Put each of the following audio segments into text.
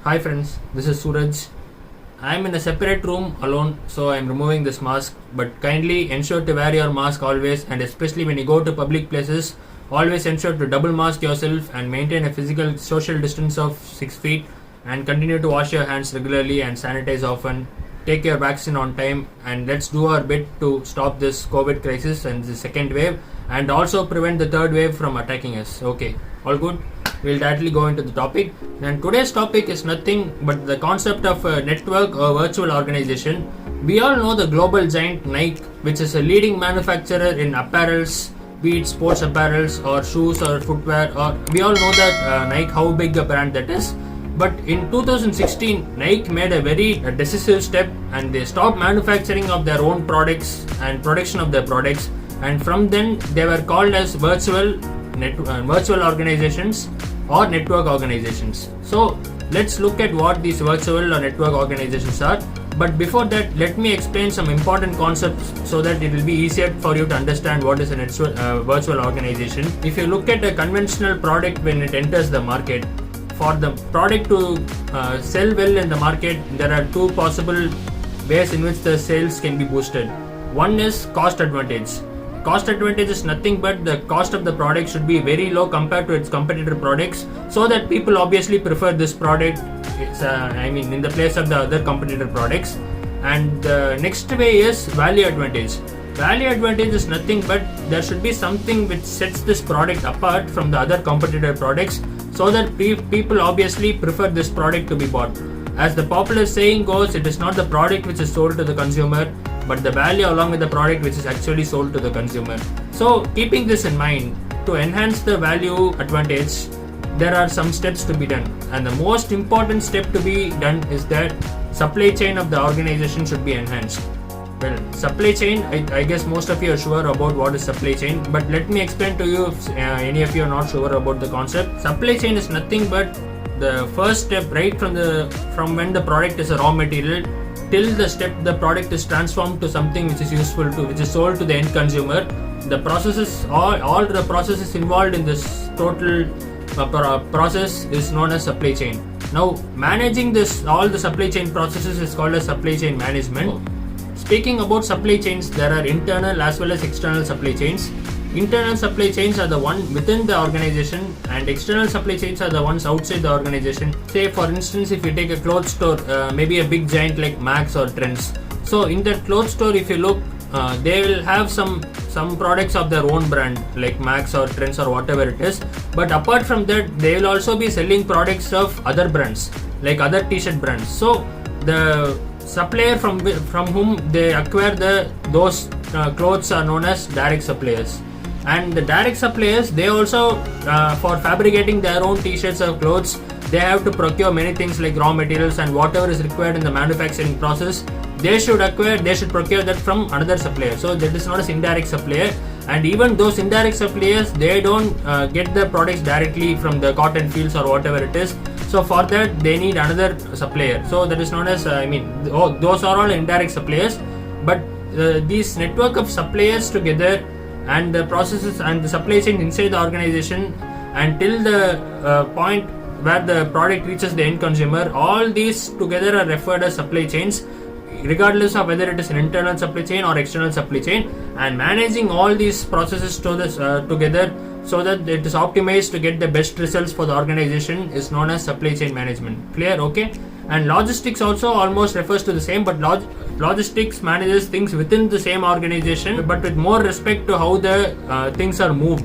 Hi friends, this is Suraj. I am in a separate room alone, so I am removing this mask. But kindly ensure to wear your mask always, and especially when you go to public places, always ensure to double mask yourself and maintain a physical social distance of 6 feet, and continue to wash your hands regularly and sanitize often. Take your vaccine on time, and let's do our bit to stop this COVID crisis and the second wave, and also prevent the third wave from attacking us. Okay, all good? We'll directly go into the topic. And today's topic is nothing but the concept of a network or virtual organization. We all know the global giant Nike, which is a leading manufacturer in apparels, be it sports apparels or shoes or footwear. Or we all know that Nike, how big a brand that is. But in 2016, Nike made a very decisive step, and they stopped manufacturing of their own products and production of their products. And from then, they were called as virtual organizations or network organizations. So let's look at what these virtual or network organizations are. But before that, let me explain some important concepts so that it will be easier for you to understand what is a virtual organization. If you look at a conventional product when it enters the market, for the product to sell well in the market, there are two possible ways in which the sales can be boosted. One is cost advantage. Cost advantage is nothing but the cost of the product should be very low compared to its competitor products, so that people obviously prefer this product in the place of the other competitor products. And the next way is value advantage. Value advantage is nothing but there should be something which sets this product apart from the other competitor products, so that people obviously prefer this product to be bought. As the popular saying goes, it is not the product which is sold to the consumer, but the value along with the product which is actually sold to the consumer. So keeping this in mind, to enhance the value advantage, there are some steps to be done, and the most important step to be done is that supply chain of the organization should be enhanced. Well, supply chain, I guess most of you are sure about what is supply chain, but let me explain to you if any of you are not sure about the concept. Supply chain is nothing but the first step, right from when the product is a raw material till the step the product is transformed to something which is useful to, which is sold to the end consumer. The processes, all the processes involved in this total process is known as supply chain. Now, managing all the supply chain processes is called as supply chain management. Speaking about supply chains, there are internal as well as external supply chains. Internal supply chains are the one within the organization, and external supply chains are the ones outside the organization. Say for instance, if you take a clothes store, maybe a big giant like Max or Trends. So in that clothes store, if you look, they will have some products of their own brand like Max or Trends or whatever it is. But apart from that, they will also be selling products of other brands like other t-shirt brands. So the supplier from whom they acquire those clothes are known as direct suppliers. And the direct suppliers, they also for fabricating their own t-shirts or clothes, they have to procure many things like raw materials and whatever is required in the manufacturing process. They should procure that from another supplier. So that is not an indirect supplier. And even those indirect suppliers, they don't get the products directly from the cotton fields or whatever it is. So for that, they need another supplier. So that is known as those are all indirect suppliers. But these network of suppliers together, and the processes and the supply chain inside the organization until the point where the product reaches the end consumer, all these together are referred as supply chains, regardless of whether it is an internal supply chain or external supply chain. And managing all these processes together so that it is optimized to get the best results for the organization is known as supply chain management. Clear? Okay. And logistics also almost refers to the same, but logistics manages things within the same organization, but with more respect to how the things are moved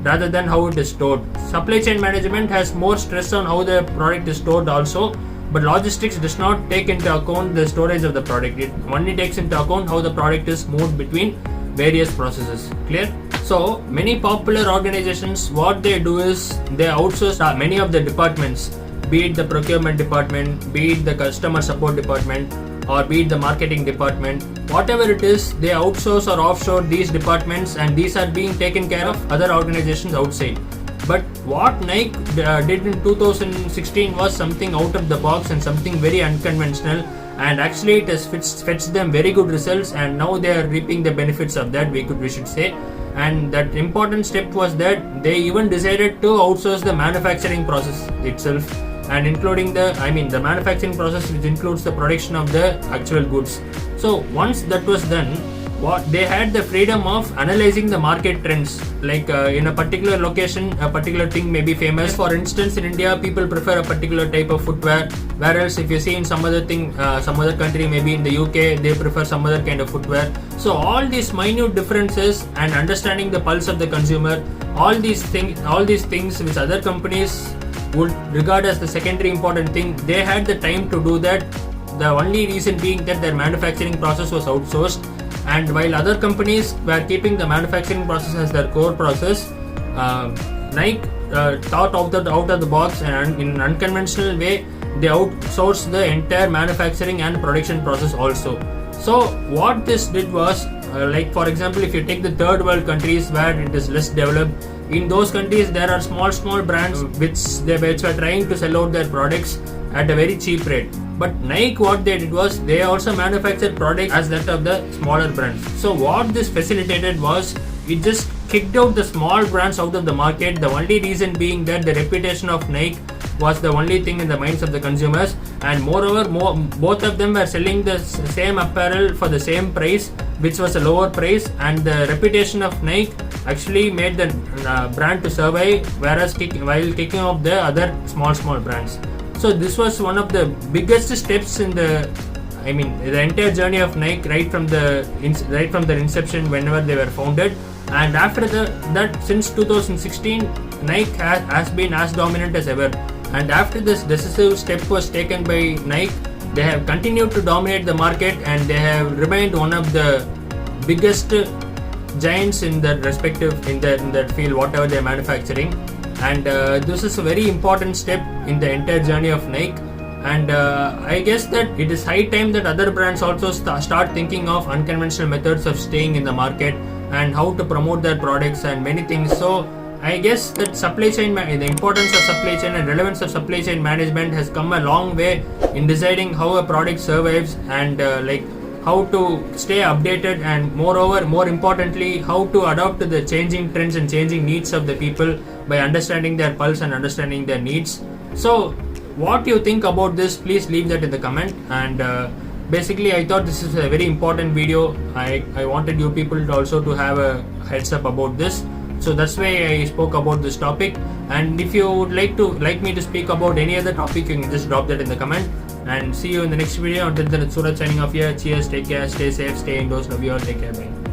rather than how it is stored. Supply chain management has more stress on how the product is stored also, but logistics does not take into account the storage of the product. It only takes into account how the product is moved between various processes. Clear? So many popular organizations, what they do is they outsource many of the departments, be it the procurement department, be it the customer support department, or be it the marketing department. Whatever it is, they outsource or offshore these departments, and these are being taken care of other organizations outside. But what Nike did in 2016 was something out of the box and something very unconventional, and actually it has fetched them very good results, and now they are reaping the benefits of that, we should say. And that important step was that they even decided to outsource the manufacturing process itself. and including the manufacturing process, which includes the production of the actual goods. So once that was done, what they had the freedom of analyzing the market trends, like in a particular location a particular thing may be famous. For instance, in India people prefer a particular type of footwear, whereas if you see in some other country, maybe in the UK, they prefer some other kind of footwear. So all these minute differences and understanding the pulse of the consumer, all these things which other companies would regard as the secondary important thing, they had the time to do that. The only reason being that their manufacturing process was outsourced, and while other companies were keeping the manufacturing process as their core process, Nike thought out of the box, and in an unconventional way they outsourced the entire manufacturing and production process also. So what this did was, like for example, if you take the third world countries where it is less developed, in those countries there are small brands which were trying to sell out their products at a very cheap rate. But Nike, what they did was, they also manufactured products as that of the smaller brands. So what this facilitated was, it just kicked out the small brands out of the market. The only reason being that the reputation of Nike was the only thing in the minds of the consumers, and moreover both of them were selling the same apparel for the same price, which was a lower price, and the reputation of Nike actually made the brand to survive, whereas while kicking off the other small brands. So this was one of the biggest steps in the entire journey of Nike, right from their inception, whenever they were founded. And after that, since 2016, Nike has been as dominant as ever. And after this decisive step was taken by Nike, they have continued to dominate the market, and they have remained one of the biggest giants in their respective in that field, whatever they are manufacturing. And this is a very important step in the entire journey of Nike. And I guess that it is high time that other brands also start thinking of unconventional methods of staying in the market and how to promote their products and many things. So I guess that supply chain, the importance of supply chain and relevance of supply chain management has come a long way in deciding how a product survives, and how to stay updated, and moreover, more importantly, how to adapt to the changing trends and changing needs of the people by understanding their pulse and understanding their needs. So what you think about this, please leave that in the comment. And basically I thought this is a very important video. I wanted you people to also to have a heads up about this, so that's why I spoke about this topic. And if you would like me to speak about any other topic, you can just drop that in the comment. And see you in the next video. Until then, it's Suraj signing off here. Cheers, take care, stay safe, stay indoors, love you all, take care, bye.